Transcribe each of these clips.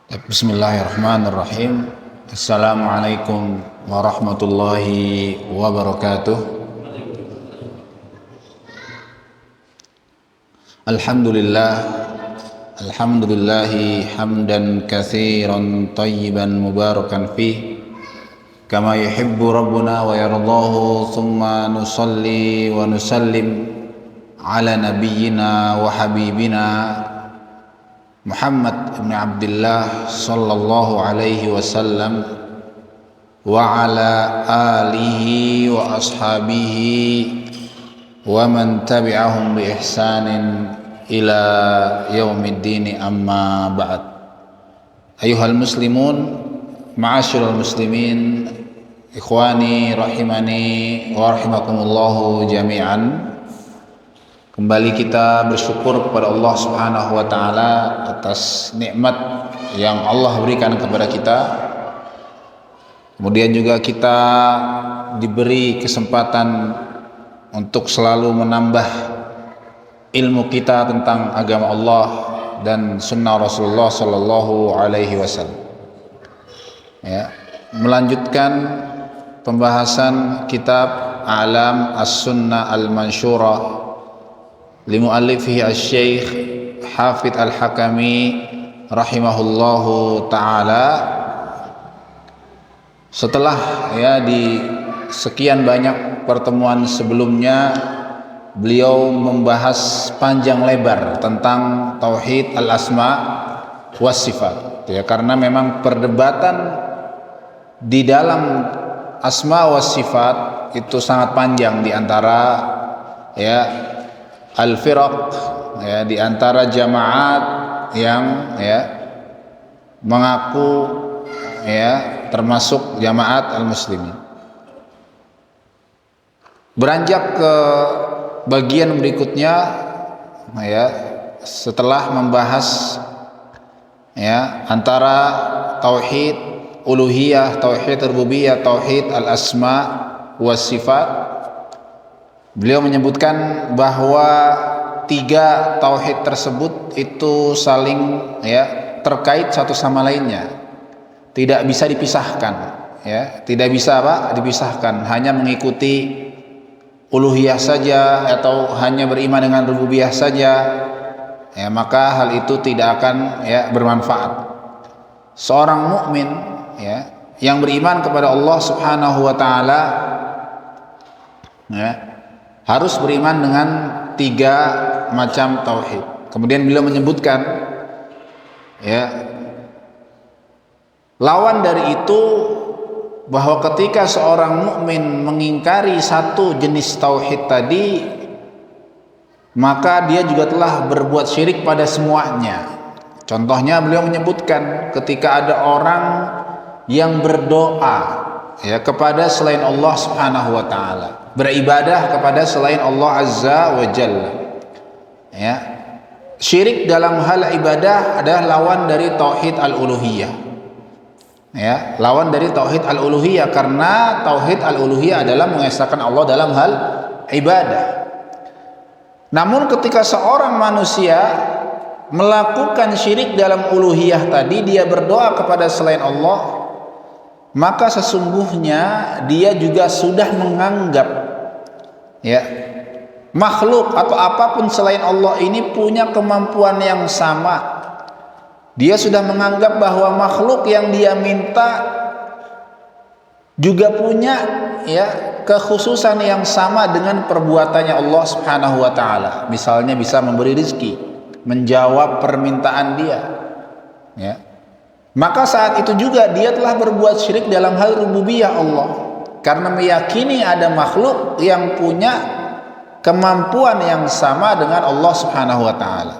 Bismillahirrahmanirrahim. Assalamualaikum warahmatullahi wabarakatuh. Alhamdulillah, alhamdulillahi hamdan katsiran tayyiban mubarakan fih kama yuhibbu rabbuna wa yardahu, thumma nusalli wa nusallim ala nabiyyina wa habibina Muhammad ibn Abdullah sallallahu alaihi wasallam wa ala alihi wa ashabihi wa man tabi'ahum bi ihsanin ila yaumiddin, amma ba'd. Ayuhal muslimun, ma'asyiral muslimin, ikhwani rahimani wa rahimakumullahu jami'an. Kembali kita bersyukur kepada Allah Subhanahu wa taala atas nikmat yang Allah berikan kepada kita. Kemudian juga kita diberi kesempatan untuk selalu menambah ilmu kita tentang agama Allah dan sunnah Rasulullah sallallahu alaihi wasallam. Ya, melanjutkan pembahasan kitab A'lam As-Sunnah Al-Mansyurah limu'allifihi asy-Syaikh Hafidz Al-Hakami rahimahullahu taala. Setelah di sekian banyak pertemuan sebelumnya beliau membahas panjang lebar tentang tauhid al-asma was sifat, karena memang perdebatan di dalam asma was sifat itu sangat panjang di antara al-firaq, di antara jamaat yang mengaku termasuk jamaat al-muslimin. Beranjak ke bagian berikutnya, setelah membahas antara tauhid uluhiyah, tauhid rububiyah, tauhid al-asma was sifat, beliau menyebutkan bahwa tiga tauhid tersebut itu saling terkait satu sama lainnya, tidak bisa dipisahkan, tidak bisa dipisahkan, hanya mengikuti uluhiyah saja atau hanya beriman dengan rububiyah saja, maka hal itu tidak akan bermanfaat. Seorang mukmin yang beriman kepada Allah Subhanahu wa taala harus beriman dengan tiga macam tauhid. Kemudian beliau menyebutkan lawan dari itu, bahwa ketika seorang mukmin mengingkari satu jenis tauhid tadi, maka dia juga telah berbuat syirik pada semuanya. Contohnya beliau menyebutkan ketika ada orang yang berdoa kepada selain Allah Subhanahu wa taala, beribadah kepada selain Allah Azza wa Jalla. Syirik dalam hal ibadah adalah lawan dari tauhid al-uluhiyah. Lawan dari tauhid al-uluhiyah, karena tauhid al-uluhiyah adalah mengesahkan Allah dalam hal ibadah. Namun ketika seorang manusia melakukan syirik dalam uluhiyah tadi, dia berdoa kepada selain Allah, maka sesungguhnya dia juga sudah menganggap makhluk atau apapun selain Allah ini punya kemampuan yang sama. Dia sudah menganggap bahwa makhluk yang dia minta juga punya kekhususan yang sama dengan perbuatannya Allah Subhanahu wa taala. Misalnya bisa memberi rezeki, menjawab permintaan dia. Maka saat itu juga dia telah berbuat syirik dalam hal rububiyah Allah, karena meyakini ada makhluk yang punya kemampuan yang sama dengan Allah Subhanahu wa taala.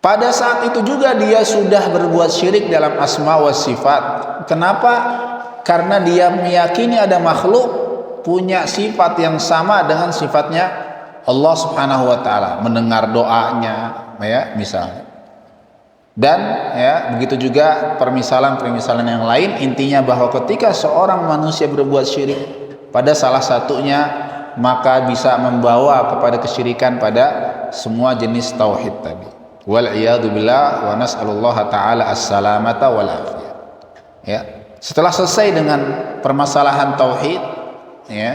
Pada saat itu juga dia sudah berbuat syirik dalam asma wa sifat. Kenapa? Karena dia meyakini ada makhluk punya sifat yang sama dengan sifatnya Allah Subhanahu wa taala, mendengar doanya misalnya. Dan begitu juga permisalan-permisalan yang lain. Intinya bahwa ketika seorang manusia berbuat syirik pada salah satunya, maka bisa membawa kepada kesyirikan pada semua jenis tauhid tadi. wal iyadu billah, wa nas'alullaha ta'ala as-salamata wal afiyah. Ya, setelah selesai dengan permasalahan tauhid, ya,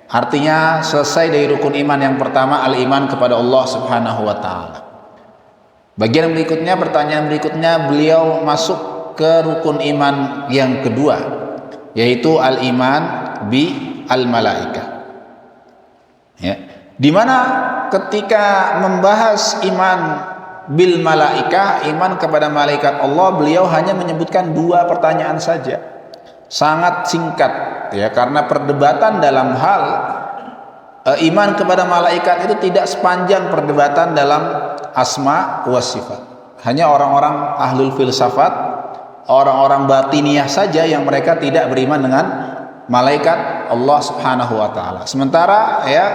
artinya selesai dari rukun iman yang pertama, al-iman kepada Allah Subhanahu wa taala. Bagian berikutnya, pertanyaan berikutnya, beliau masuk ke rukun iman yang kedua, yaitu al-iman bi al-malaikah. Ya, di mana ketika membahas iman bil malaikah, iman kepada malaikat Allah, beliau hanya menyebutkan 2 pertanyaan saja, sangat singkat, ya, karena perdebatan dalam hal iman kepada malaikat itu tidak sepanjang perdebatan dalam asma wa sifat. Hanya orang-orang ahlul filsafat, orang-orang batiniyah saja yang mereka tidak beriman dengan malaikat Allah Subhanahu wa taala. Sementara ya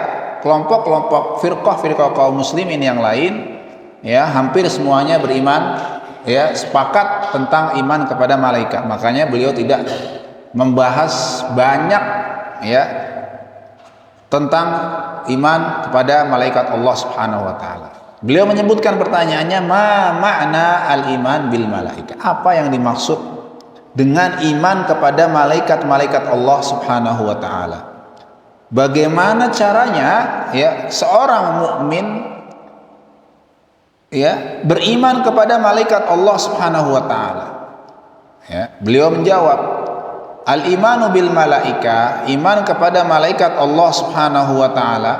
kelompok-kelompok firqah kaum muslimin yang lain, ya, hampir semuanya beriman, ya, sepakat tentang iman kepada malaikat. Makanya beliau tidak membahas banyak, ya, tentang iman kepada malaikat Allah Subhanahu wa taala. Beliau menyebutkan pertanyaannya, ma makna al-iman bil malaikah? Apa yang dimaksud dengan iman kepada malaikat-malaikat Allah Subhanahu wa taala? Bagaimana caranya, ya, seorang mukmin, ya, beriman kepada malaikat Allah Subhanahu wa taala? Ya, beliau menjawab, al-imanu bil malaika, iman kepada malaikat Allah Subhanahu wa taala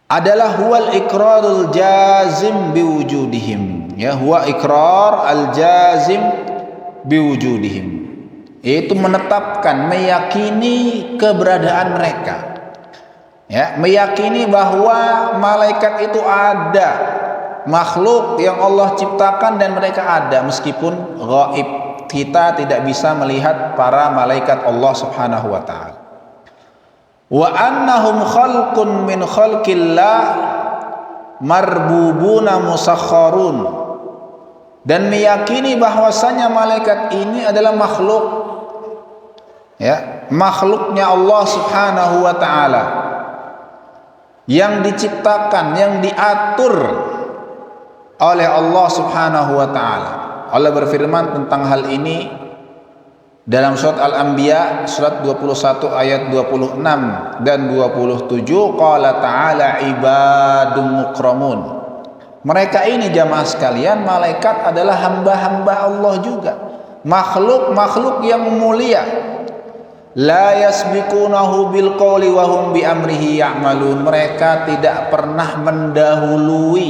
adalah huwal iqrarul jazim biwujudihim, ya, huwa iqrar al jazim biwujudihim, yaitu menetapkan, meyakini keberadaan mereka, ya, meyakini bahwa malaikat itu ada, makhluk yang Allah ciptakan dan mereka ada meskipun gaib. Kita tidak bisa melihat para malaikat Allah Subhanahu wa taala. Wa annahum khalqun min khalqillah marbubuna musakharun, dan meyakini bahwasanya malaikat ini adalah makhluk, ya, makhluknya Allah Subhanahu wa taala, yang diciptakan, yang diatur oleh Allah Subhanahu wa taala. Allah berfirman tentang hal ini dalam surat Al-Anbiya surat 21 ayat 26 dan 27, qala ta'ala ibadun mukramun. Mereka ini, jamaah sekalian, malaikat adalah hamba-hamba Allah juga, makhluk-makhluk yang mulia. La yasbiqunahu bil qawli wa hum bi amrihi ya'malun. Mereka tidak pernah mendahului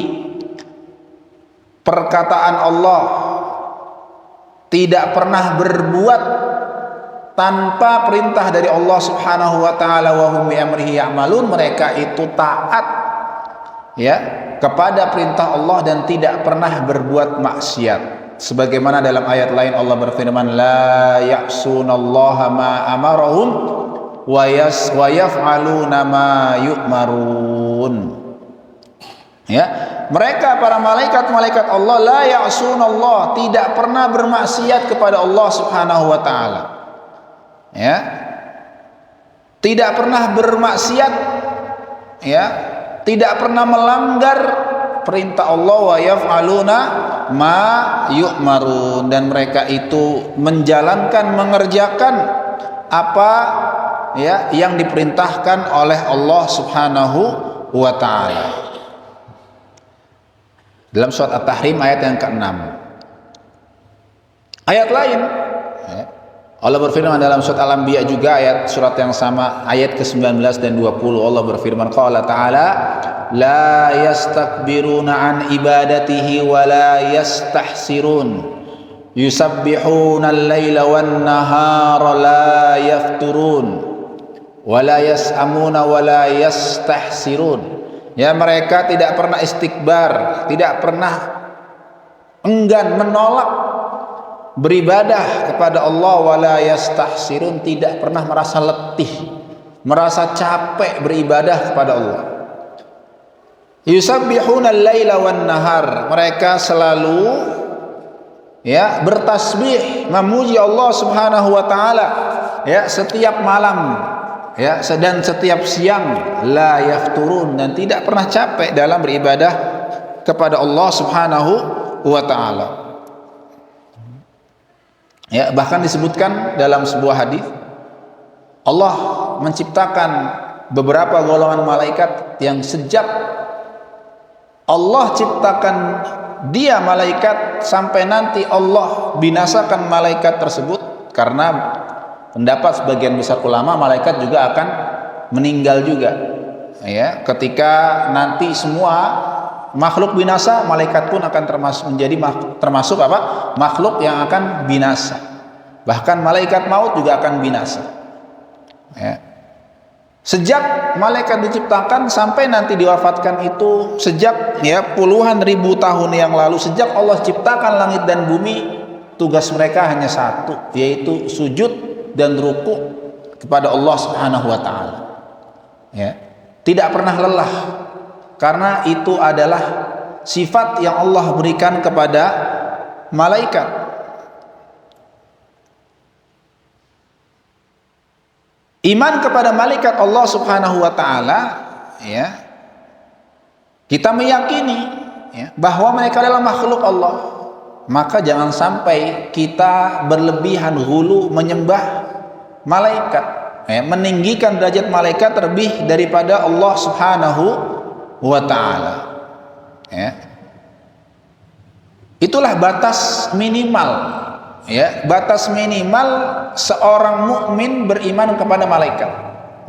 perkataan Allah, tidak pernah berbuat tanpa perintah dari Allah Subhanahu wa taala. Wa hum bi amrihi ya'malun, mereka itu taat, ya, kepada perintah Allah dan tidak pernah berbuat maksiat. Sebagaimana dalam ayat lain Allah berfirman, la ya'sunallaha ma amarahum wa yaf'aluna ma yu'marun. Ya, mereka para malaikat-malaikat Allah, la ya'sunallah, tidak pernah bermaksiat kepada Allah Subhanahu wa taala. Ya, tidak pernah bermaksiat, ya, tidak pernah melanggar perintah Allah, wa yaf'aluna ma yu'marun, dan mereka itu menjalankan, mengerjakan apa, ya, yang diperintahkan oleh Allah Subhanahu wa taala. Dalam surat At-Tahrim ayat yang ke-6. Ayat lain, ya, Allah berfirman dalam surat Al-Anbiya juga ayat surat yang sama, ayat ke-19 dan 20, Allah berfirman, qala ta'ala la yastakbiruna an ibadatihi wa la yastahsirun yusabbihuna al-laila wan nahara la yafturun wa la yas'amuna wa la yastahsirun. Ya, mereka tidak pernah istikbar, tidak pernah enggan, menolak beribadah kepada Allah, wala yastahsirun, tidak pernah merasa letih, merasa capek beribadah kepada Allah. Yusabbihuna al-laila wan nahar, mereka selalu, ya, bertasbih, memuji Allah Subhanahu wa taala, ya, setiap malam, ya, dan setiap siang, la yafturun, dan tidak pernah capek dalam beribadah kepada Allah Subhanahu wa taala. Ya, bahkan disebutkan dalam sebuah hadis Allah menciptakan beberapa golongan malaikat yang sejak Allah ciptakan dia malaikat sampai nanti Allah binasakan malaikat tersebut, karena pendapat sebagian besar ulama malaikat juga akan meninggal juga. Ya, ketika nanti semua makhluk binasa, malaikat pun akan termasuk apa? Makhluk yang akan binasa. Bahkan malaikat maut juga akan binasa. Ya. Sejak malaikat diciptakan sampai nanti diwafatkan itu, sejak ya puluhan ribu tahun yang lalu, sejak Allah ciptakan langit dan bumi, tugas mereka hanya satu, yaitu sujud dan ruku kepada Allah Subhanahu wa taala. Ya. Tidak pernah lelah, karena itu adalah sifat yang Allah berikan kepada malaikat. Iman kepada malaikat Allah Subhanahu wa taala, ya, kita meyakini ya, bahwa mereka adalah makhluk Allah. Maka jangan sampai kita berlebihan hulu menyembah malaikat, ya, meninggikan derajat malaikat terlebih daripada Allah Subhanahu wa taala. Ya. Itulah batas minimal. Ya, batas minimal seorang mukmin beriman kepada malaikat,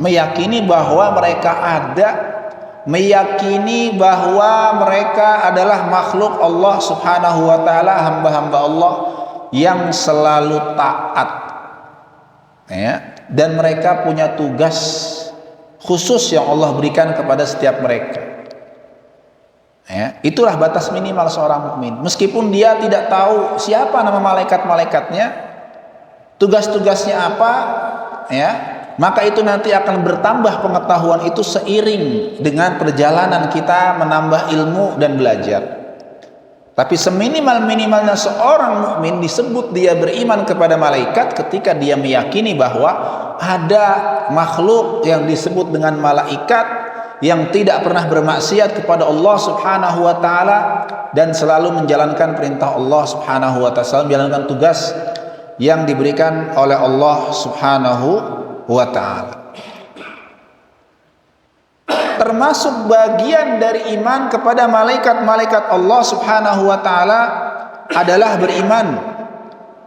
meyakini bahwa mereka ada, meyakini bahwa mereka adalah makhluk Allah Subhanahu wa taala, hamba-hamba Allah yang selalu taat. Ya, dan mereka punya tugas khusus yang Allah berikan kepada setiap mereka. Ya, itulah batas minimal seorang mukmin. Meskipun dia tidak tahu siapa nama malaikat-malaikatnya, tugas-tugasnya apa, ya, maka itu nanti akan bertambah pengetahuan itu seiring dengan perjalanan kita menambah ilmu dan belajar. Tapi seminimal-minimalnya seorang mukmin disebut dia beriman kepada malaikat ketika dia meyakini bahwa ada makhluk yang disebut dengan malaikat yang tidak pernah bermaksiat kepada Allah Subhanahu wa taala dan selalu menjalankan perintah Allah Subhanahu wa taala, menjalankan tugas yang diberikan oleh Allah Subhanahu wa taala. Termasuk bagian dari iman kepada malaikat-malaikat Allah Subhanahu wa taala adalah beriman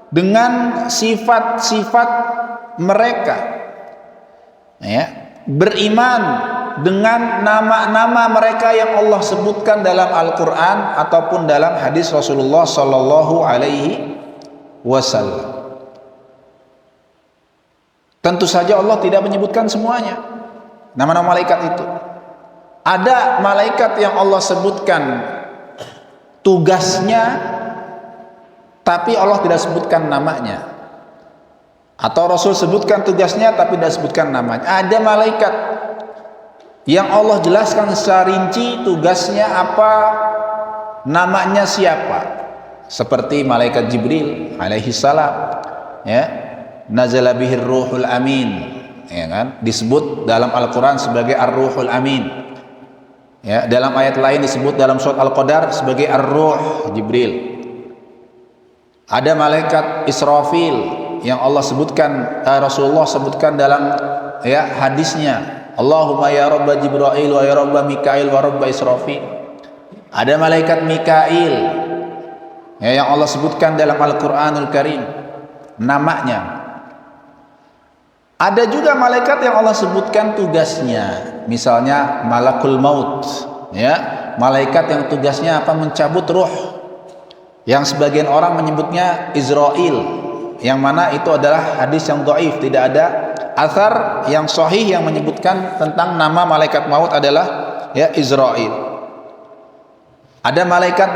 dengan sifat-sifat mereka. Ya, beriman dengan nama-nama mereka yang Allah sebutkan dalam Al-Quran ataupun dalam hadis Rasulullah Sallallahu Alaihi Wasallam. Tentu saja Allah tidak menyebutkan semuanya nama-nama malaikat itu. Ada malaikat yang Allah sebutkan tugasnya, tapi Allah tidak sebutkan namanya. Atau Rasul sebutkan tugasnya tapi tidak sebutkan namanya. Ada malaikat yang Allah jelaskan secara rinci tugasnya apa, namanya siapa, seperti malaikat Jibril alaihi salam, ya, nazala bihir ruhul amin, ya kan, disebut dalam Al-Quran sebagai ar-ruhul amin, ya, dalam ayat lain disebut dalam surat Al-Qadar sebagai ar-ruh Jibril. Ada malaikat Israfil yang Allah sebutkan, Rasulullah sebutkan dalam ya hadisnya, Allahumma ya Rabba Jibril wa ya Rabba Mikail wa Rabba Israfil. Ada malaikat Mikail ya, yang Allah sebutkan dalam Al-Quranul Karim namanya. Ada juga malaikat yang Allah sebutkan tugasnya, misalnya malakul maut, ya, malaikat yang tugasnya apa, mencabut ruh, yang sebagian orang menyebutnya Israel, yang mana itu adalah hadis yang dhaif, tidak ada athar yang sahih yang menyebutkan tentang nama malaikat maut adalah ya Israel. Ada malaikat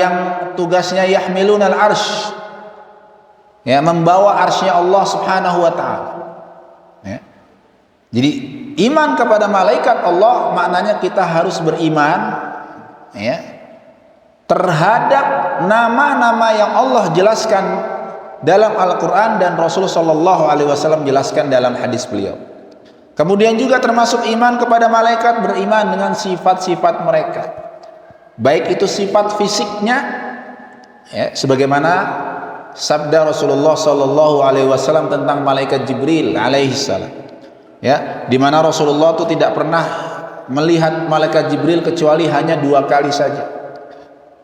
yang tugasnya yahmilun al-arsh, ya, membawa arsy Allah Subhanahu wa taala. Ya. Jadi iman kepada malaikat Allah maknanya kita harus beriman, ya, terhadap nama-nama yang Allah jelaskan dalam Al-Quran dan Rasul Sallallahu Alaihi Wasallam jelaskan dalam hadis beliau. Kemudian juga termasuk iman kepada malaikat, beriman dengan sifat-sifat mereka. baik itu sifat fisiknya, ya, sebagaimana sabda Rasulullah Shallallahu Alaihi Wasallam tentang malaikat Jibril alaihissalam, ya, di mana Rasulullah itu tidak pernah melihat malaikat Jibril kecuali hanya 2 kali saja.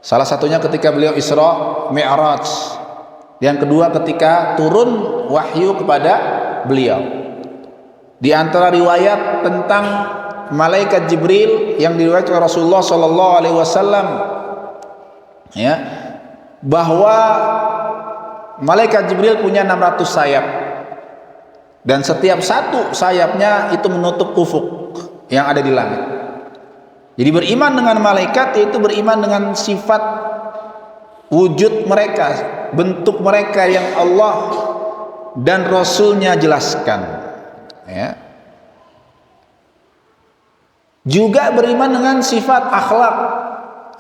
Salah satunya ketika beliau Isra Mi'raj, yang kedua ketika turun wahyu kepada beliau. Di antara riwayat tentang malaikat Jibril yang diriwayatkan Rasulullah Shallallahu Alaihi Wasallam, ya, bahwa malaikat Jibril punya 600 sayap, dan setiap satu sayapnya itu menutup ufuk yang ada di langit. Jadi beriman dengan malaikat yaitu beriman dengan sifat wujud mereka, bentuk mereka yang Allah dan Rasulnya jelaskan, ya. Juga beriman dengan sifat akhlak,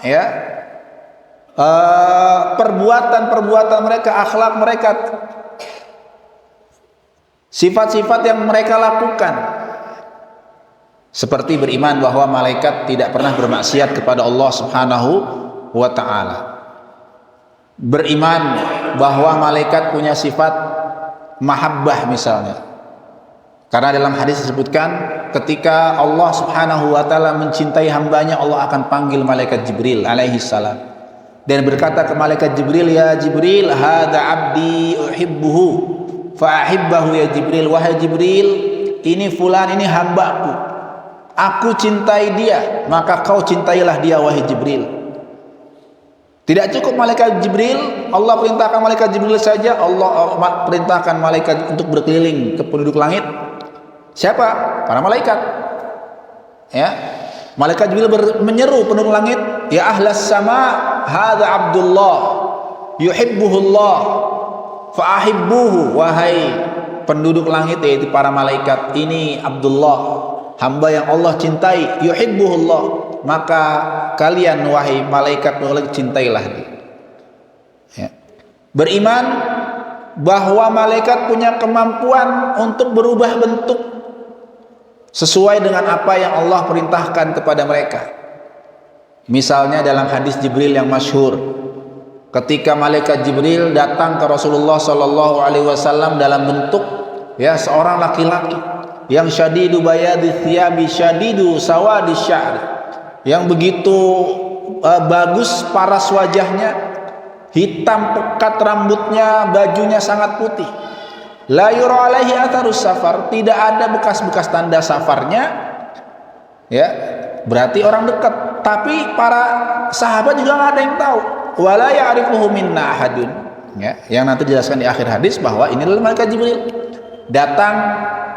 ya, perbuatan-perbuatan mereka, akhlak mereka, sifat-sifat yang mereka lakukan, seperti beriman bahwa malaikat tidak pernah bermaksiat kepada Allah Subhanahu wa ta'ala, beriman bahwa malaikat punya sifat mahabbah misalnya, karena dalam hadis disebutkan ketika Allah Subhanahu wa ta'ala mencintai hambanya, Allah akan panggil malaikat Jibril alaihi salam dan berkata ke malaikat Jibril, ya Jibril, hadza abdi uhibbuhu fa ahibbahu ya Jibril, wahai Jibril, ini fulan, ini hambaku, aku cintai dia, maka kau cintailah dia wahai Jibril. Tidak cukup malaikat Jibril, Allah perintahkan malaikat Jibril saja, Allah perintahkan malaikat untuk berkeliling ke penduduk langit. Siapa? Para malaikat, ya. Malaikat Jibril menyeru penduduk langit, ya ahlas sama, hadza Abdullah yuhibbuhullah fa ahibbuhu, wahai penduduk langit yaitu para malaikat, ini Abdullah, hamba yang Allah cintai, yuhibbuhullah, maka kalian wahai malaikat cintailah dia, ya. Beriman bahwa malaikat punya kemampuan untuk berubah bentuk sesuai dengan apa yang Allah perintahkan kepada mereka. Misalnya dalam hadis Jibril yang masyhur, ketika malaikat Jibril datang ke Rasulullah Shallallahu Alaihi Wasallam dalam bentuk, ya, seorang laki-laki yang syadidu bayadi thiyabi syadidu sawadi sya'ri, yang begitu bagus paras wajahnya, hitam pekat rambutnya, bajunya sangat putih. La yura alaihi atharus safar, tidak ada bekas-bekas tanda safarnya, ya, berarti orang dekat. Tapi para sahabat juga nggak ada yang tahu. Wala ya'rifuhu minna ahadun, ya, yang nanti dijelaskan di akhir hadis bahwa ini adalah malaikat Jibril datang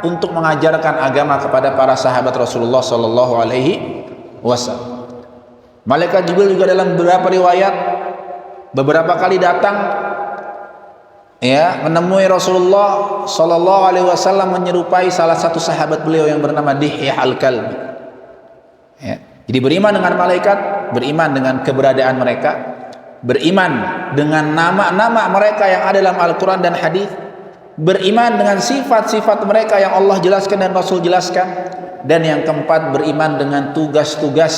untuk mengajarkan agama kepada para sahabat Rasulullah Shallallahu Alaihi Wasallam. Malaikat Jibril juga dalam beberapa riwayat beberapa kali datang, ya, menemui Rasulullah Shallallahu Alaihi Wasallam menyerupai salah satu sahabat beliau yang bernama Dihya al-Kalbi, ya. Jadi beriman dengan malaikat, beriman dengan keberadaan mereka, beriman dengan nama-nama mereka yang ada dalam Al-Quran dan hadis, beriman dengan sifat-sifat mereka yang Allah jelaskan dan Rasul jelaskan, dan yang keempat beriman dengan tugas-tugas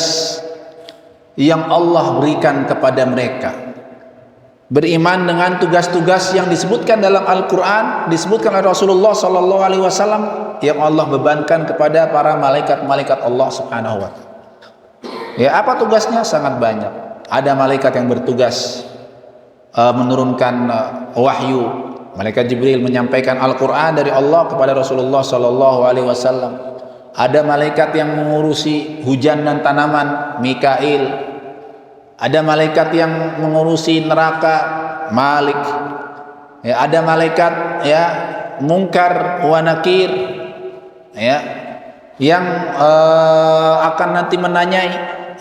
yang Allah berikan kepada mereka. Beriman dengan tugas-tugas yang disebutkan dalam Al-Quran, disebutkan oleh Rasulullah Sallallahu Alaihi Wasallam, yang Allah bebankan kepada para malaikat-malaikat Allah Subhanahu Wa Taala. Ya, apa tugasnya? Sangat banyak. Ada malaikat yang bertugas menurunkan wahyu. Malaikat Jibril menyampaikan Al-Quran dari Allah kepada Rasulullah Sallallahu Alaihi Wasallam. Ada malaikat yang mengurusi hujan dan tanaman, Mikail. Ada malaikat yang mengurusi neraka, Malik. Ya, ada malaikat, ya, Munkar wa Nakir, ya, yang akan nanti menanyai,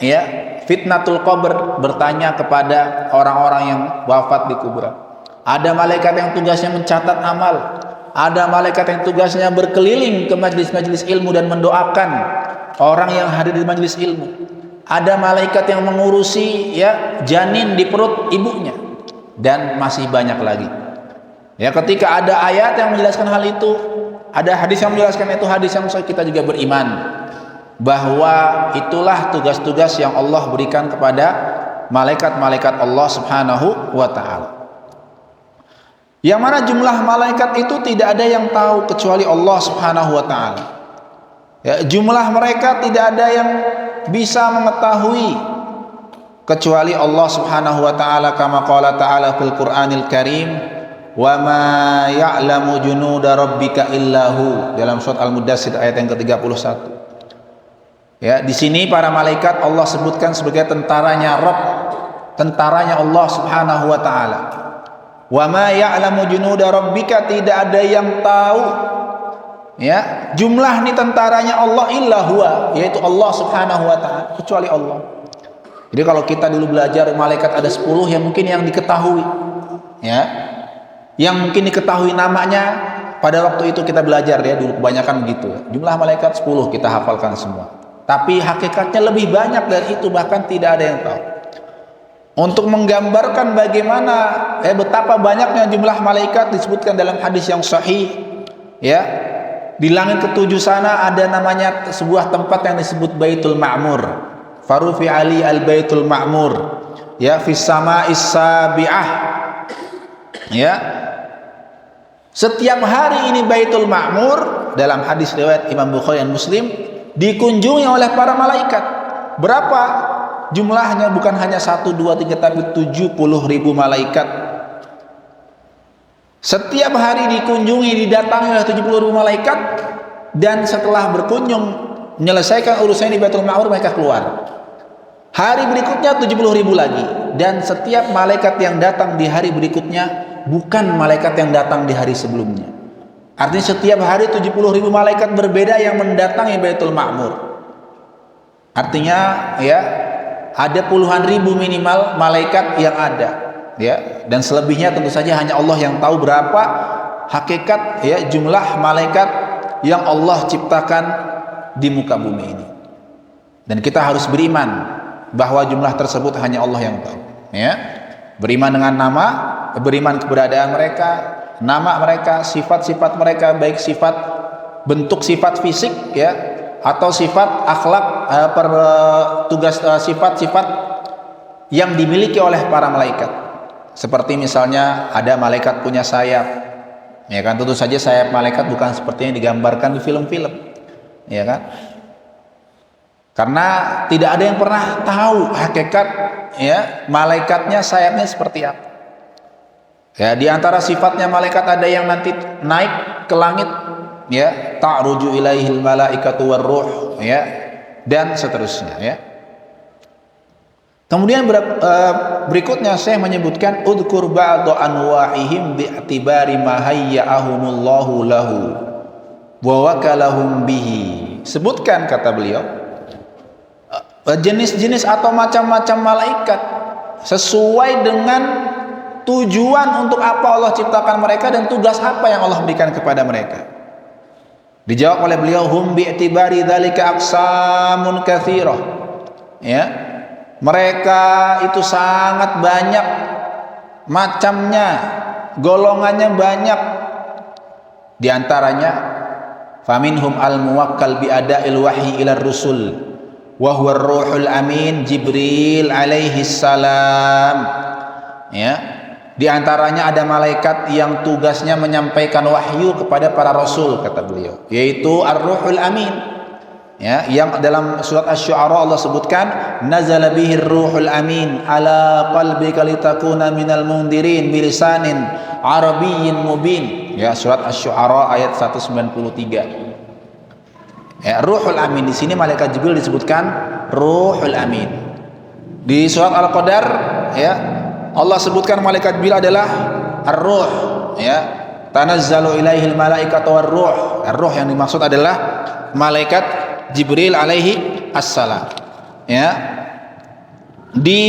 ya, fitnatul qabr, bertanya kepada orang-orang yang wafat di kuburan. Ada malaikat yang tugasnya mencatat amal. Ada malaikat yang tugasnya berkeliling ke majlis-majlis ilmu dan mendoakan orang yang hadir di majlis ilmu. Ada malaikat yang mengurusi, ya, janin di perut ibunya, dan masih banyak lagi. Ya, ketika ada ayat yang menjelaskan hal itu, ada hadis yang menjelaskan itu, hadis yang kita juga beriman bahwa itulah tugas-tugas yang Allah berikan kepada malaikat-malaikat Allah Subhanahu wa taala. Yang mana jumlah malaikat itu tidak ada yang tahu kecuali Allah Subhanahu wa taala. Ya, jumlah mereka tidak ada yang bisa mengetahui kecuali Allah Subhanahu wa taala, kama qala ta'ala fil Qur'anil Karim, wa ma ya'lamu junuda rabbika illahu, dalam surat Al-Mudaththir ayat yang ke-31. Ya, di sini para malaikat Allah sebutkan sebagai tentaranya Rabb, tentaranya Allah Subhanahu wa taala. Wa ma ya'lamu junuda rabbika, tidak ada yang tahu ya jumlah nih tentaranya Allah illa huwa, yaitu Allah Subhanahu wa taala, kecuali Allah. Jadi kalau kita dulu belajar malaikat ada 10 yang mungkin yang diketahui ya, yang mungkin diketahui namanya pada waktu itu kita belajar ya, dulu kebanyakan begitu. Jumlah malaikat 10 kita hafalkan semua. Tapi hakikatnya lebih banyak dari itu, bahkan tidak ada yang tahu. Untuk menggambarkan bagaimana betapa banyaknya jumlah malaikat disebutkan dalam hadis yang sahih ya. Di langit ke-7 sana ada namanya sebuah tempat yang disebut Baitul Ma'mur. Farufi Ali al-Baitul Ma'mur. Ya, fis sama'is sabi'ah. Ya. Setiap hari ini Baitul Ma'mur dalam hadis riwayat Imam Bukhari dan Muslim dikunjungi oleh para malaikat. Berapa jumlahnya? Bukan hanya 1, 2, 3, tapi 70.000 malaikat. Setiap hari dikunjungi, didatangi oleh 70.000 malaikat, dan setelah berkunjung menyelesaikan urusannya di Baitul Ma'mur, mereka keluar. Hari berikutnya 70.000 lagi, dan setiap malaikat yang datang di hari berikutnya bukan malaikat yang datang di hari sebelumnya. Artinya setiap hari 70.000 malaikat berbeda yang mendatangi Baitul Ma'mur. Artinya ya ada puluhan ribu minimal malaikat yang ada. Ya, dan selebihnya tentu saja hanya Allah yang tahu berapa hakikat ya jumlah malaikat yang Allah ciptakan di muka bumi ini. Dan kita harus beriman bahwa jumlah tersebut hanya Allah yang tahu. Ya, beriman dengan nama, beriman keberadaan mereka, nama mereka, sifat-sifat mereka, baik sifat bentuk sifat fisik ya atau sifat akhlak, sifat-sifat yang dimiliki oleh para malaikat. Seperti misalnya ada malaikat punya sayap, ya kan? Tentu saja sayap malaikat bukan seperti yang digambarkan di film-film, ya kan? Karena tidak ada yang pernah tahu hakikat ya malaikatnya sayapnya seperti apa. Ya, di antara sifatnya malaikat ada yang nanti naik ke langit, ya, ta'ruju ilaihil malaikatu warruh, ya, dan seterusnya, ya. Kemudian berikutnya saya menyebutkan udkur ba'du anwa'ihim bi'tibari ma hayya'ahumullahu lahu wa wakalahum bihi. Sebutkan, kata beliau, jenis-jenis atau macam-macam malaikat sesuai dengan tujuan untuk apa Allah ciptakan mereka dan tugas apa yang Allah berikan kepada mereka. Dijawab oleh beliau, hum bi'tibari dzalika aqsamun katsirah. Ya. Mereka itu sangat banyak macamnya, golongannya banyak. Di antaranya faminhum al-muwakkal bi ada'il wahyi ila rusul wa huwa ar-ruhul amin Jibril alaihi salam. Ya. Di antaranya ada malaikat yang tugasnya menyampaikan wahyu kepada para rasul, kata beliau, yaitu ar-ruhul amin. Ya, yang dalam surat Asy-Syu'ara Allah sebutkan nazala bihir ruhul amin ala qalbika litakuna minal mundirin bilisanin arabiyyin mubin. Ya, surat Asy-Syu'ara ayat 193. Ya, ruhul amin di sini malaikat Jibril disebutkan ruhul amin. Di surat Al-Qadar ya Allah sebutkan malaikat Jibril adalah ar-ruh, ya. Tanazzalu ilaihil malaikatu war-ruh. Ar-ruh yang dimaksud adalah malaikat Jibril alaihi assalam. Ya. Di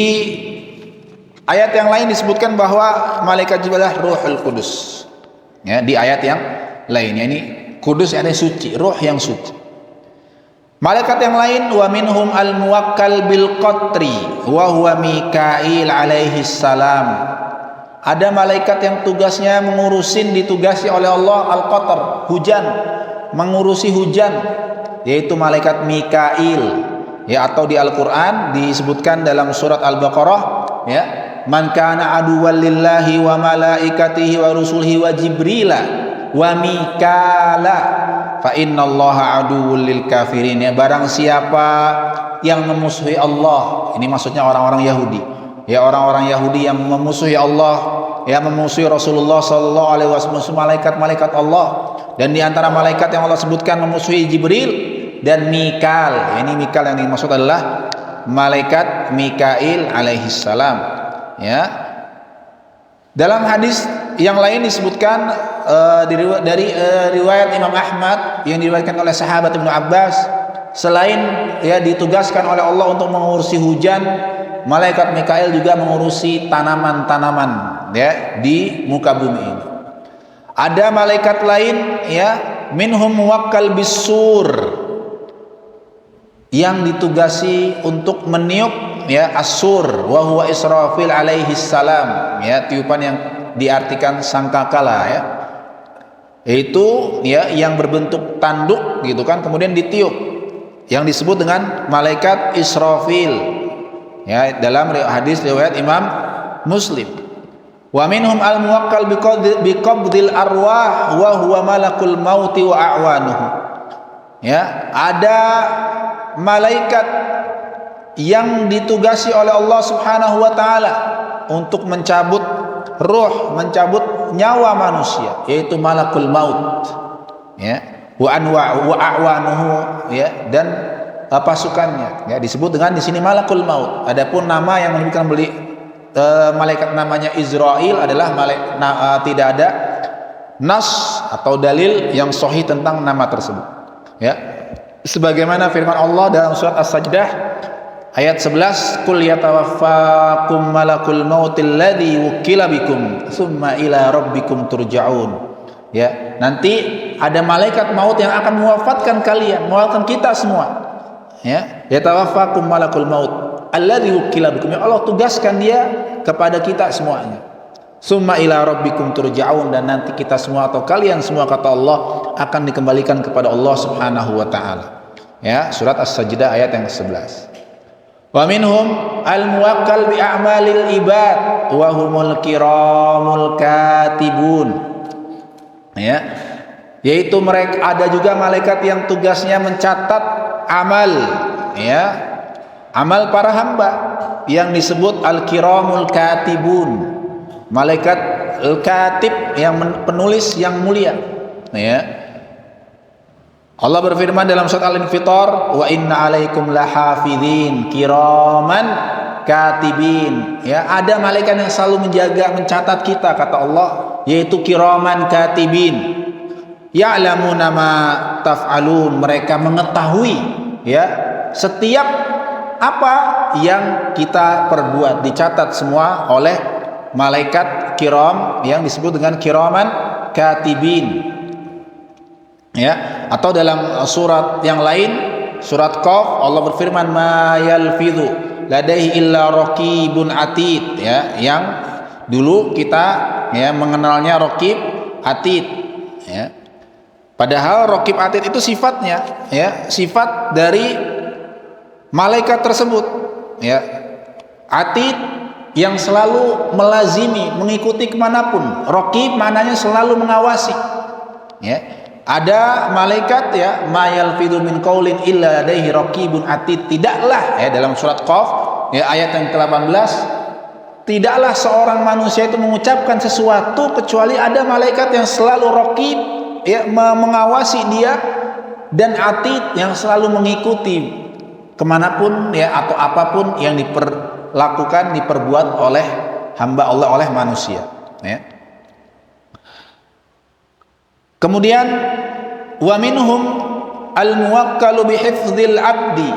ayat yang lain disebutkan bahwa malaikat Jibril adalah Ruhul Qudus. Ya, di ayat yang lainnya ini kudus yang suci, ruh yang suci. Malaikat yang lain wa minhum al-muwakkal bil qatri wa huwa Mikail alaihi salam. Ada malaikat yang tugasnya ditugasi oleh Allah al-qatr, hujan, mengurusi hujan. yaitu malaikat Mikail, ya, atau di Al-Qur'an disebutkan dalam surat Al-Baqarah, ya, man kana aduwwan lillahi wa malaikatihi wa rusulihi wa jibrila wa mikala fa innallaha aduwwul lil kafirin. Ya, barang siapa yang memusuhi Allah, ini maksudnya orang-orang Yahudi, ya, orang-orang Yahudi yang memusuhi Allah, ya, memusuhi Rasulullah sallallahu alaihi wasallam, malaikat-malaikat Allah, dan di antara malaikat yang Allah sebutkan memusuhi Jibril dan Mikal. Ya, ini Mikal yang dimaksud adalah malaikat Mikail alaihi salam, ya. Dalam hadis yang lain disebutkan dari riwayat Imam Ahmad yang diriwayatkan oleh sahabat Ibnu Abbas, selain, ya, ditugaskan oleh Allah untuk mengurusi hujan, malaikat Mikail juga mengurusi tanaman-tanaman, ya, di muka bumi ini. Ada malaikat lain, ya, minhum muwakkal bisur, yang ditugasi untuk meniup, ya, as-sur wa huwa Israfil alaihi salam, ya, tiupan yang diartikan sangkakala, ya, yaitu, ya, yang berbentuk tanduk gitu kan, kemudian ditiup, yang disebut dengan malaikat Israfil, ya, dalam hadis riwayat Imam Muslim. Wa minhum al-muwakkal biqabdil arwah wa huwa malakul mauti wa a'wanuhu. Ya, ada malaikat yang ditugasi oleh Allah Subhanahu wa taala untuk mencabut ruh, mencabut nyawa manusia, yaitu malakul maut, ya, wa a'wanuhu, ya, dan pasukannya, ya, disebut dengan di sini malakul maut. Adapun nama yang menyebutkan malaikat namanya Israel adalah tidak ada nas atau dalil yang sahih tentang nama tersebut, ya, sebagaimana firman Allah dalam surat As-Sajdah ayat 11, qul yatawaffakum malakul mautil ladzi wukila bikum tsumma ila rabbikum turja'un. Ya, nanti ada malaikat maut yang akan mewafatkan kalian, mewafatkan kita semua. Ya, yatawaffakum malakul maut alladzi wukila bikum, ya, Allah tugaskan dia kepada kita semuanya. Tsumma ila rabbikum turja'un, dan nanti kita semua atau kalian semua, kata Allah, akan dikembalikan kepada Allah Subhanahu wa taala. Ya, surat As-Sajdah ayat yang ke-11. Wa minhum al-muwakkal bi a'malil ibad wa humul kiramul katibun. Ya, yaitu mereka, ada juga malaikat yang tugasnya mencatat amal, ya, amal para hamba, yang disebut al-kiramul katibun, malaikat al-katib, yang penulis yang mulia, ya. Allah berfirman dalam surat Al-Infitar, wa inna alaikum lahafidhin kiraman katibin. Ya, ada malaikat yang selalu menjaga, mencatat kita, kata Allah, yaitu kiraman katibin. Ya'lamuna ma taf'alun, mereka mengetahui, ya, setiap apa yang kita perbuat, dicatat semua oleh malaikat kiram yang disebut dengan kiraman katibin. Ya, atau dalam surat yang lain, surat Qaf, Allah berfirman, ma yalfidhu ladaihi illa raqibun atid, ya, yang dulu kita, ya, mengenalnya raqib atid, ya. Padahal raqib atid itu sifatnya, ya, sifat dari malaikat tersebut, ya. Atid yang selalu melazimi, mengikuti kemanapun. Raqib maknanya selalu mengawasi, ya. Ada malaikat, ya, ma yalfidhu min qaulin illa ladaihi raqibun atid. Tidaklah, ya, dalam surat Qaf, ya, ayat yang ke-18, tidaklah seorang manusia itu mengucapkan sesuatu kecuali ada malaikat yang selalu raqib, ya, mengawasi dia, dan atid yang selalu mengikuti kemanapun, ya, atau apapun yang diperbuat oleh hamba Allah, oleh manusia, ya. Kemudian wa minhum al-muwakkalu bihifdzil abdi.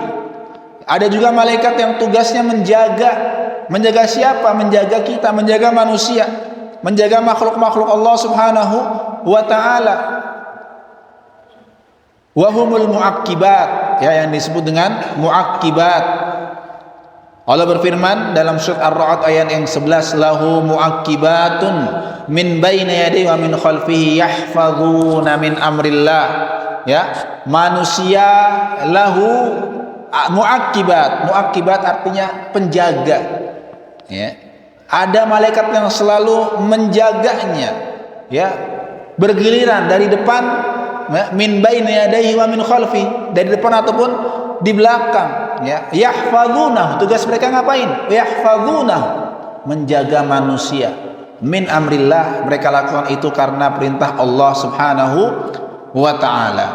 Ada juga malaikat yang tugasnya menjaga siapa? Menjaga kita, menjaga manusia, menjaga makhluk-makhluk Allah Subhanahu wa taala. Wa humul muakkibat, ya, yang disebut dengan muakkibat. Allah berfirman dalam surat Ar-Ra'd ayat yang 11, lahu muakkibatun min baini yadayhi wa min khalfihi yahfazuna min amrillah. ya, manusia lahu muakibat. Muakibat artinya penjaga, ya. Ada malaikat yang selalu menjaganya, ya, bergiliran dari depan, min baini yadayhi wa min khalfi, dari depan ataupun di belakang, ya. Yahfazunahu, tugas mereka ngapain? Yahfazunahu, menjaga manusia. Min amrillah, mereka lakukan itu karena perintah Allah Subhanahu wa ta'ala.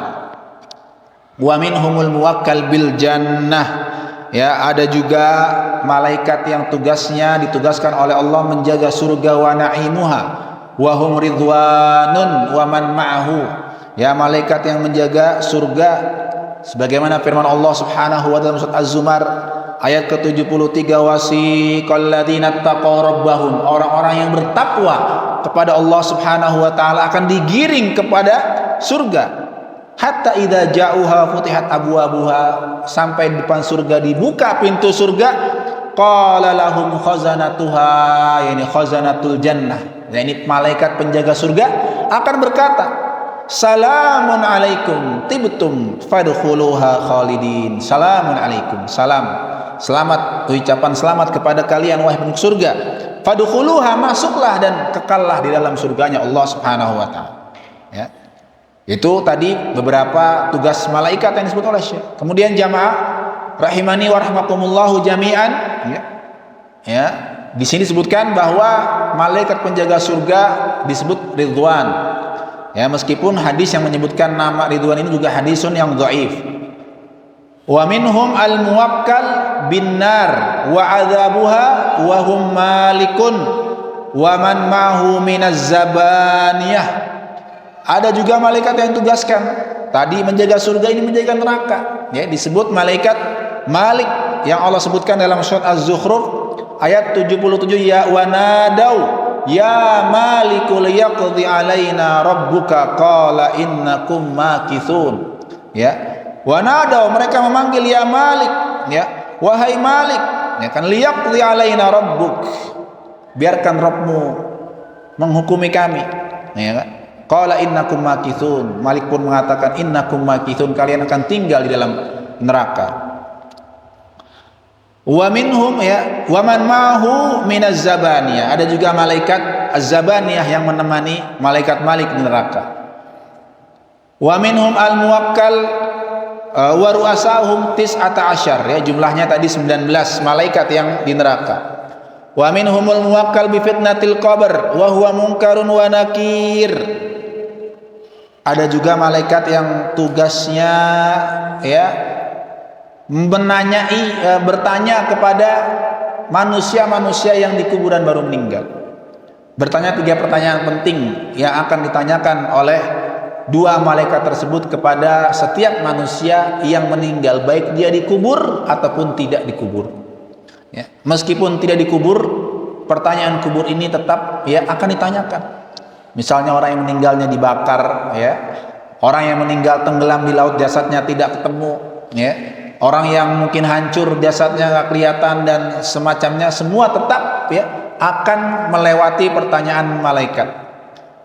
Wa minhumul muwakkal bil jannah, ya, ada juga malaikat yang ditugaskan oleh Allah menjaga surga wa na'imuha wa hum ridwanun wa man ma'ahu, ya, malaikat yang menjaga surga sebagaimana firman Allah Subhanahu wa ta'ala surat Az-Zumar ayat ke-73, wasiqal ladzina taqaw rabbahum, orang-orang yang bertakwa kepada Allah Subhanahu wa ta'ala akan digiring kepada surga. Hatta idza ja'uha futihat abwabuha, sampai depan surga dibuka pintu surga, qala lahum khazanatuha, yani khazanatul jannah, yani malaikat penjaga surga akan berkata, salamun alaikum tibtum fadkhuluha khalidin. Salamun alaikum, selamat, ucapan selamat kepada kalian wahai penduduk surga. Fadkhuluha, masuklah dan kekallah di dalam surganya Allah Subhanahu wa ta'ala, ya. Itu tadi beberapa tugas malaikat yang disebut oleh Syekh. Kemudian jamaah rahimani wa rahmakumullahu jami'an, ya, di sini disebutkan bahwa malaikat penjaga surga disebut Ridwan, ya, meskipun hadis yang menyebutkan nama Ridwan ini juga hadisun yang dhaif. Wa minhum al-muwakkal bin nar wa adzabuha wa hum malikun wa man ma'hu minaz zabaniyah. Ada juga malaikat yang tugaskan tadi menjaga surga, ini menjaga neraka, ya, disebut malaikat Malik yang Allah sebutkan dalam surat Az-Zukhruf ayat 77, ya wanadau ya malikul yaqdi alaina rabbuka qala innakum makithun, ya, wanadau, mereka memanggil ya Malik, ya, wahai Malik, ya kan, liyaqdi alaina rabbuk, biarkan Rabbmu menghukumi kami, ya kan. Qala innakum makithun, Malik pun mengatakan innakum makithun, kalian akan tinggal di dalam neraka. Wa minhum, ya, wa man ma'hu minaz zabaniyah, ada juga malaikat az-zabaniyah yang menemani malaikat Malik di neraka. Wa minhum al-muwakkal wa ru'asahum tis'ata asyar, ya, jumlahnya tadi 19 malaikat yang di neraka. Wa minhumul muwakkal bi fitnatil qabr wa huwa munkarun wa nakir. Ada juga malaikat yang tugasnya, ya, bertanya kepada manusia-manusia yang di kuburan baru meninggal. Bertanya 3 pertanyaan penting yang akan ditanyakan oleh 2 malaikat tersebut kepada setiap manusia yang meninggal, baik dia dikubur ataupun tidak dikubur, ya. Meskipun tidak dikubur, pertanyaan kubur ini tetap, ya, akan ditanyakan. Misalnya orang yang meninggalnya dibakar, ya, orang yang meninggal tenggelam di laut, jasadnya tidak ketemu, ya, orang yang mungkin hancur jasadnya nggak kelihatan dan semacamnya, semua tetap, ya, akan melewati pertanyaan malaikat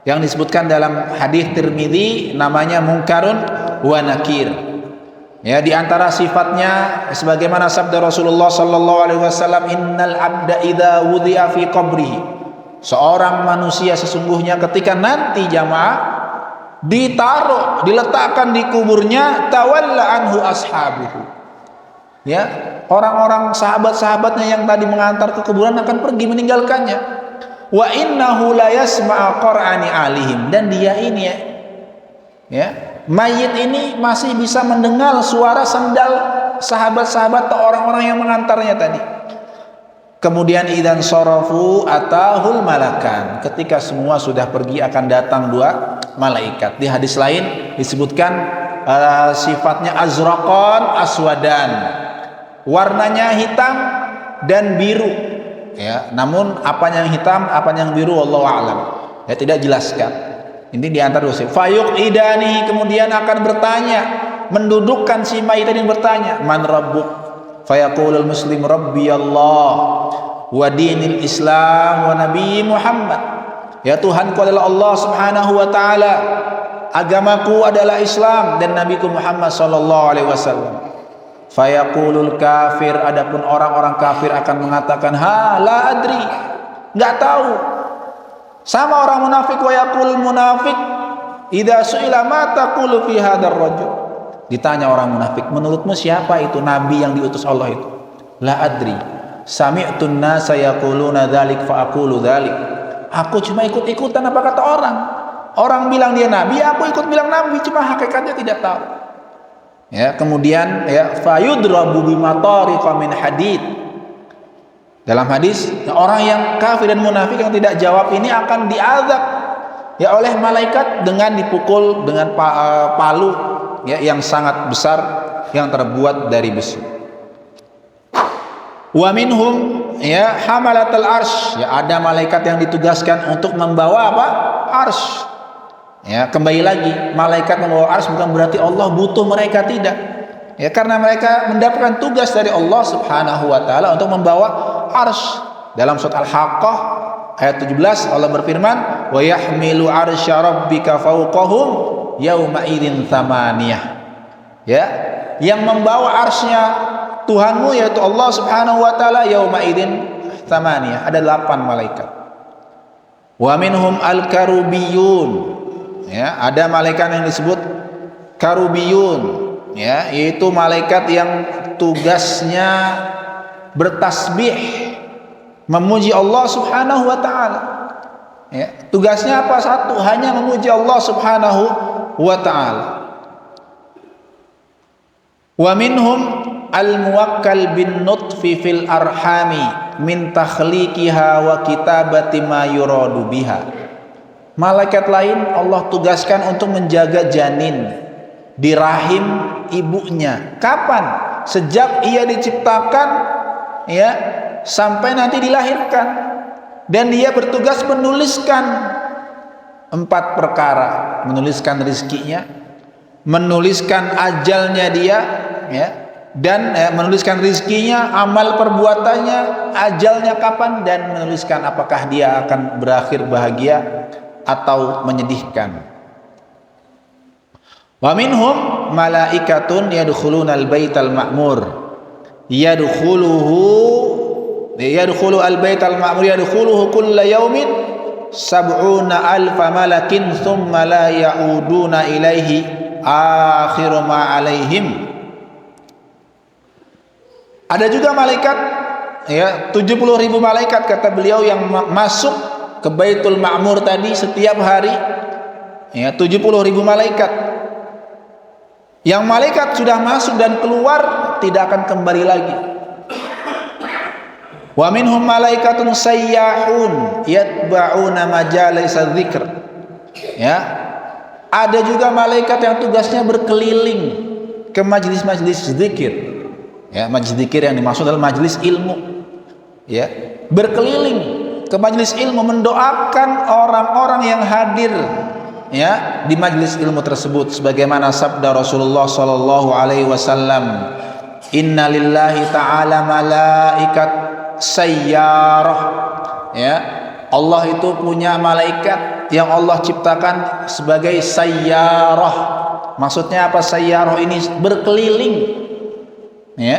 yang disebutkan dalam hadis Tirmidzi, namanya munkarun wa nakir, ya. Di antara sifatnya sebagaimana sabda Rasulullah sallallahu alaihi wasallam, innal abda idza wudhi'a fi qabrihi, seorang manusia sesungguhnya ketika nanti jamaah diletakkan di kuburnya, tawalla anhu ashabuhu, ya, orang-orang sahabat-sahabatnya yang tadi mengantar ke kuburan akan pergi meninggalkannya. Wa innahu la yasma'a qur'ani alihim, dan dia ini, ya, mayit ini masih bisa mendengar suara sendal sahabat-sahabat atau orang-orang yang mengantarnya tadi. Kemudian idan sorofu atahul malakan, ketika semua sudah pergi akan datang 2 malaikat. Di hadis lain disebutkan sifatnya azraqan aswadan, warnanya hitam dan biru, ya. Namun apa yang hitam, apa yang biru, wallahu a'lam, ya, tidak jelaskan. Ini di antara dosa. Fayuq idani, kemudian akan bertanya, mendudukkan si mayit tadi, bertanya, man rabbuk? Fayaqulul muslim rabbi Allah wa dinil Islam wa nabi Muhammad, ya, Tuhanku adalah Allah Subhanahu wa ta'ala, agamaku adalah Islam dan nabiku Muhammad sallallahu alaihi wasallam. Fayaqulul kafir, adapun orang-orang kafir akan mengatakan, ha la adri, enggak tahu. Sama orang munafik, wa yaqul munafik idza su'ila ma taqulu fi hadzal rajul. Ditanya orang munafik, menurutmu siapa itu nabi yang diutus Allah itu? La adri. Sami'tun nasa yaquluna dzalik fa aqulu dzalik. Aku cuma ikut-ikutan apa kata orang. Orang bilang dia nabi, aku ikut bilang nabi, cuma hakikatnya tidak tahu. Ya, kemudian ya fayudrabu bimatariqa min hadid. Dalam hadis, orang yang kafir dan munafik yang tidak jawab ini akan diazab ya oleh malaikat dengan dipukul dengan palu ya yang sangat besar yang terbuat dari besi. Wa minhum ya hamalatul arsy, ya ada malaikat yang ditugaskan untuk membawa apa? Arsy. Ya, kembali lagi, malaikat membawa arsy bukan berarti Allah butuh mereka, tidak. Ya, karena mereka mendapatkan tugas dari Allah Subhanahu wa taala untuk membawa arsy. Dalam surat Al-Haqqah ayat 17 Allah berfirman, "Wa yahmilu arsya rabbika fawqahum yauma idzin tsamaniyah." Ya, yang membawa arsy-nya Tuhanmu yaitu Allah Subhanahu wa taala yauma idzin tsamaniyah, ada 8 malaikat. Wa minhum al-karubiyun. Ya, ada malaikat yang disebut karubiyun, ya, yaitu malaikat yang tugasnya bertasbih memuji Allah Subhanahu wa taala. Ya, tugasnya apa? Satu, hanya memuji Allah Subhanahu wa taala. Wa minhum al-muwakkal bin nutfi fil arhami min takhliqiha wa kitabati ma yuradu biha. Malaikat lain Allah tugaskan untuk menjaga janin di rahim ibunya. Kapan? Sejak ia diciptakan ya sampai nanti dilahirkan. Dan dia bertugas menuliskan 4 perkara, menuliskan rizkinya, menuliskan ajalnya dia ya, dan menuliskan rizkinya, amal perbuatannya, ajalnya kapan, dan menuliskan apakah dia akan berakhir bahagia atau menyedihkan. Wa minhum malaikatun yadkhuluna al-baital ma'mur yadkhulu al-baital ma'mur yadkhuluhu kulla yawmin 70,000 malakin thumma la ya'uduna ilaihi akhiru ma alaihim. Ada juga malaikat ya 70.000 malaikat kata beliau yang masuk ke Baitul Ma'mur tadi setiap hari ya 70.000 malaikat. Yang malaikat sudah masuk dan keluar tidak akan kembali lagi. Wa minhum malaikatun sayyahun yatba'una majalis dzikr. Ya. Ada juga malaikat yang tugasnya berkeliling ke majelis-majelis zikir. Ya, majelis zikir yang dimaksud adalah majelis ilmu. Ya, berkeliling ke majelis ilmu mendoakan orang-orang yang hadir ya di majelis ilmu tersebut, sebagaimana sabda Rasulullah sallallahu alaihi wasallam, "Inna lillahi ta'ala malaikat sayyarah." Ya, Allah itu punya malaikat yang Allah ciptakan sebagai sayyarah. Maksudnya apa sayyarah ini? Berkeliling. Ya.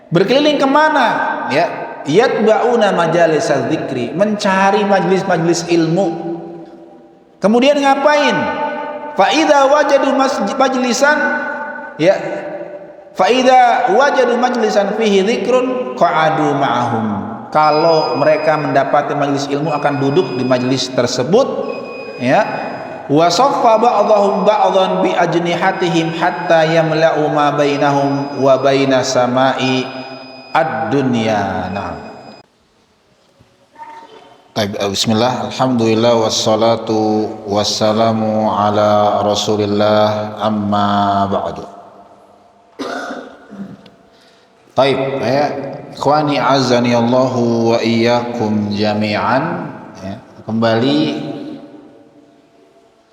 Berkeliling kemana? Ya, yatba'una majalis dzikri, mencari majlis-majlis ilmu. Kemudian ngapain? Fa idza wajadu majlisan ya fa idza wajadu majlisan fihi dzikrun qa'adu ma'ahum. Kalau mereka mendapati majlis ilmu akan duduk di majlis tersebut ya. Wa saffa ba'dhum ba'dhan bi ajnihatihim hatta yamla'u ma bainahum wa baina sama'i ad-dunya. Nah. Bismillah, alhamdulillah, wassalatu wassalamu ala rasulillah, amma ba'du. Taib, ya, ikhwani azani Allahu wa iyyakum jami'an, ya, kembali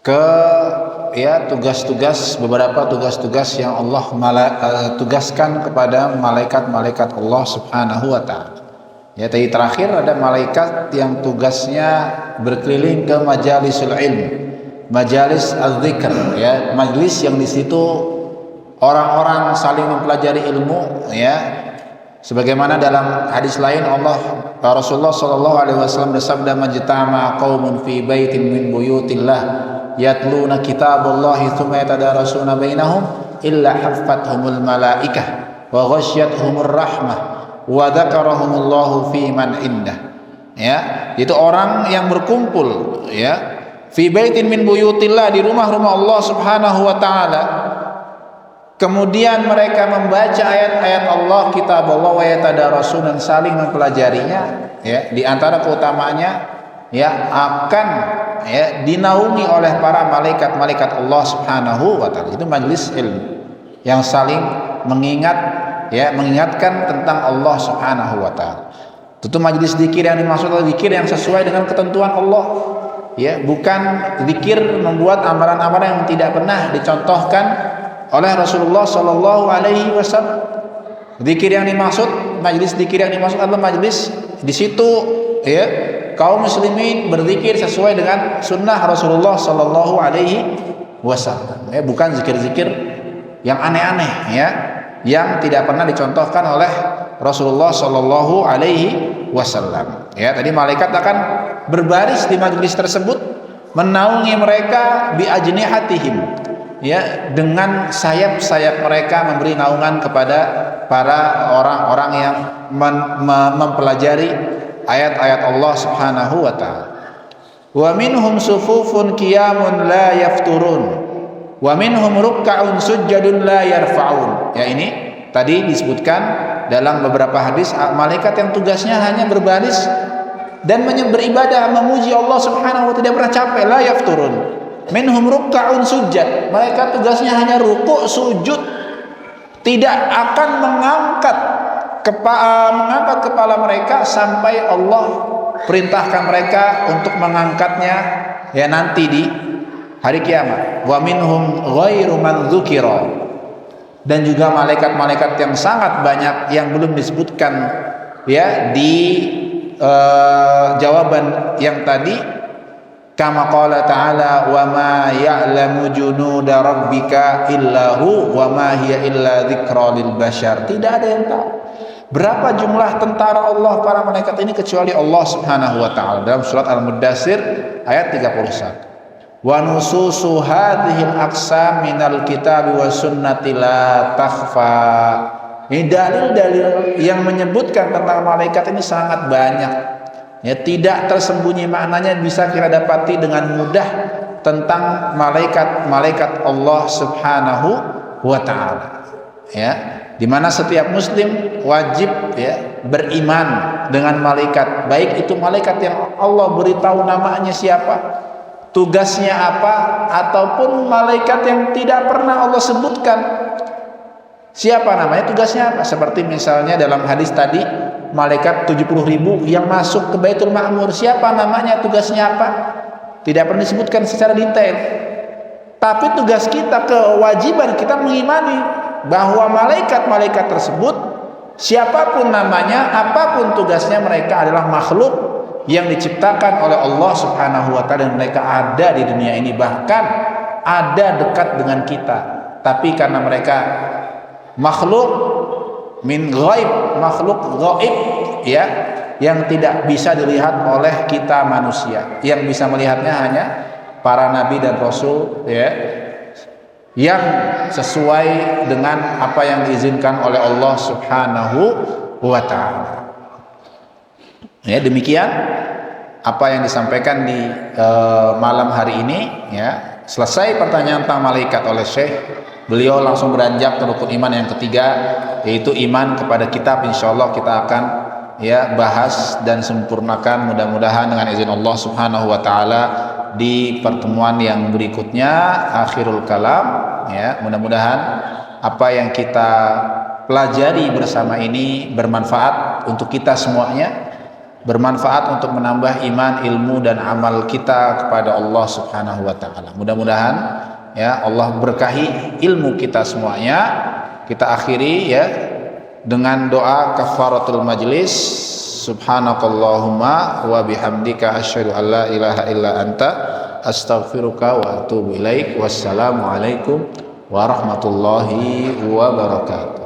ke ya tugas-tugas, beberapa tugas-tugas yang Allah tugaskan kepada malaikat-malaikat Allah Subhanahu wa taala. Ya, tadi terakhir ada malaikat yang tugasnya berkeliling ke majalisul ilm, majalis az-zikr, ya, majlis yang di situ orang-orang saling mempelajari ilmu, ya. Sebagaimana dalam hadis lain Rasulullah sallallahu alaihi wasallam bersabda, "Majtama qaumun fi baitin min buyutillah yatluna kitaballahi tsumma yatadarasuna bainahum illa haffathumul malaikah wa ghasyiyatuhumur rahmah wa dzakarahumullahu fi man indah." Ya, itu orang yang berkumpul, ya, fi baitin min buyutillah, di rumah-rumah Allah Subhanahu wa taala. Kemudian mereka membaca ayat-ayat Allah, kitab Allah, wa yatadarasun, dan saling mempelajarinya, ya. Di antara keutamaannya, ya, akan, ya, dinaungi oleh para malaikat-malaikat Allah Subhanahu wa taala. Itu majelis ilmu yang saling mengingat, ya, mengingatkan tentang Allah Subhanahu wa taala. Itu majelis zikir yang dimaksud adalah zikir yang sesuai dengan ketentuan Allah, ya, bukan zikir membuat amalan-amalan yang tidak pernah dicontohkan oleh Rasulullah Shallallahu Alaihi Wasallam. Zikir yang dimaksud, majelis zikir yang dimaksud adalah majelis di situ, ya, kaum muslimin berzikir sesuai dengan sunnah Rasulullah Shallallahu Alaihi Wasallam. Ya, bukan zikir-zikir yang aneh-aneh, ya, yang tidak pernah dicontohkan oleh Rasulullah Shallallahu Alaihi Wasallam. Ya, tadi malaikat akan berbaris di majelis tersebut, menaungi mereka bi ajnihatihim, ya, dengan sayap-sayap mereka, memberi naungan kepada para orang-orang yang mempelajari ayat-ayat Allah Subhanahu wa taala. Wa minhum sufufun qiyamun la yafturun wa minhum ruk'un sujjadun la yarfa'un. Ya, ini tadi disebutkan dalam beberapa hadis malaikat yang tugasnya hanya berbaris dan beribadah, memuji Allah Subhanahu wa taala, tidak pernah capek, la yafturun. Minhum ruk'un sujud, mereka tugasnya hanya rukuk sujud, tidak akan mengangkat kepala mereka sampai Allah perintahkan mereka untuk mengangkatnya, ya, nanti di hari kiamat. Wa minhum ghairu man dzukira, dan juga malaikat-malaikat yang sangat banyak yang belum disebutkan, ya, di jawaban yang tadi. Kama qala ta'ala, wa ma ya'lamu junuda rabbika illahu wa ma hiya illa dzikra lil bashar. Tidak ada yang tahu berapa jumlah tentara Allah, para malaikat ini, kecuali Allah Subhanahu wa taala. Dalam surat Al-Muddatsir ayat 31. Wa nususu hadhil aqsam minal kitabi was sunnati la takhfa. Ini dalil-dalil yang menyebutkan tentang malaikat ini sangat banyak. Ya, tidak tersembunyi maknanya, bisa kita dapati dengan mudah tentang malaikat Allah Subhanahu wa taala. Ya, di mana setiap muslim wajib, ya, beriman dengan malaikat, baik itu malaikat yang Allah beritahu namanya siapa, tugasnya apa, ataupun malaikat yang tidak pernah Allah sebutkan siapa namanya, tugasnya apa. Seperti misalnya dalam hadis tadi, malaikat 70.000 yang masuk ke Baitul Ma'mur, siapa namanya, tugasnya apa, tidak pernah disebutkan secara detail. Tapi tugas kita, kewajiban kita mengimani bahwa malaikat-malaikat tersebut, siapapun namanya, apapun tugasnya, mereka adalah makhluk yang diciptakan oleh Allah Subhanahu wa taala, dan mereka ada di dunia ini, bahkan ada dekat dengan kita. Tapi karena mereka makhluk min ghaib, makhluk ghaib, ya, yang tidak bisa dilihat oleh kita manusia. Yang bisa melihatnya hanya para nabi dan rasul, ya, yang sesuai dengan apa yang diizinkan oleh Allah Subhanahu wa taala. Ya, demikian apa yang disampaikan di malam hari ini, ya. Selesai pertanyaan tentang malaikat oleh Syekh, beliau langsung beranjak ke rukun iman yang ketiga, yaitu iman kepada kitab. Insyaallah kita akan, ya, bahas dan sempurnakan mudah-mudahan dengan izin Allah Subhanahu wa taala di pertemuan yang berikutnya, akhirul kalam, ya. Mudah-mudahan apa yang kita pelajari bersama ini bermanfaat untuk kita semuanya, bermanfaat untuk menambah iman, ilmu, dan amal kita kepada Allah Subhanahu wa taala. Mudah-mudahan, ya, Allah berkahi ilmu kita semuanya. Kita akhiri, ya, dengan doa kafaratul majlis. Subhanakallahumma wa bihamdika asyhadu an la ilaha illa anta astaghfiruka wa atubu ilaik. Wassalamualaikum warahmatullahi wabarakatuh.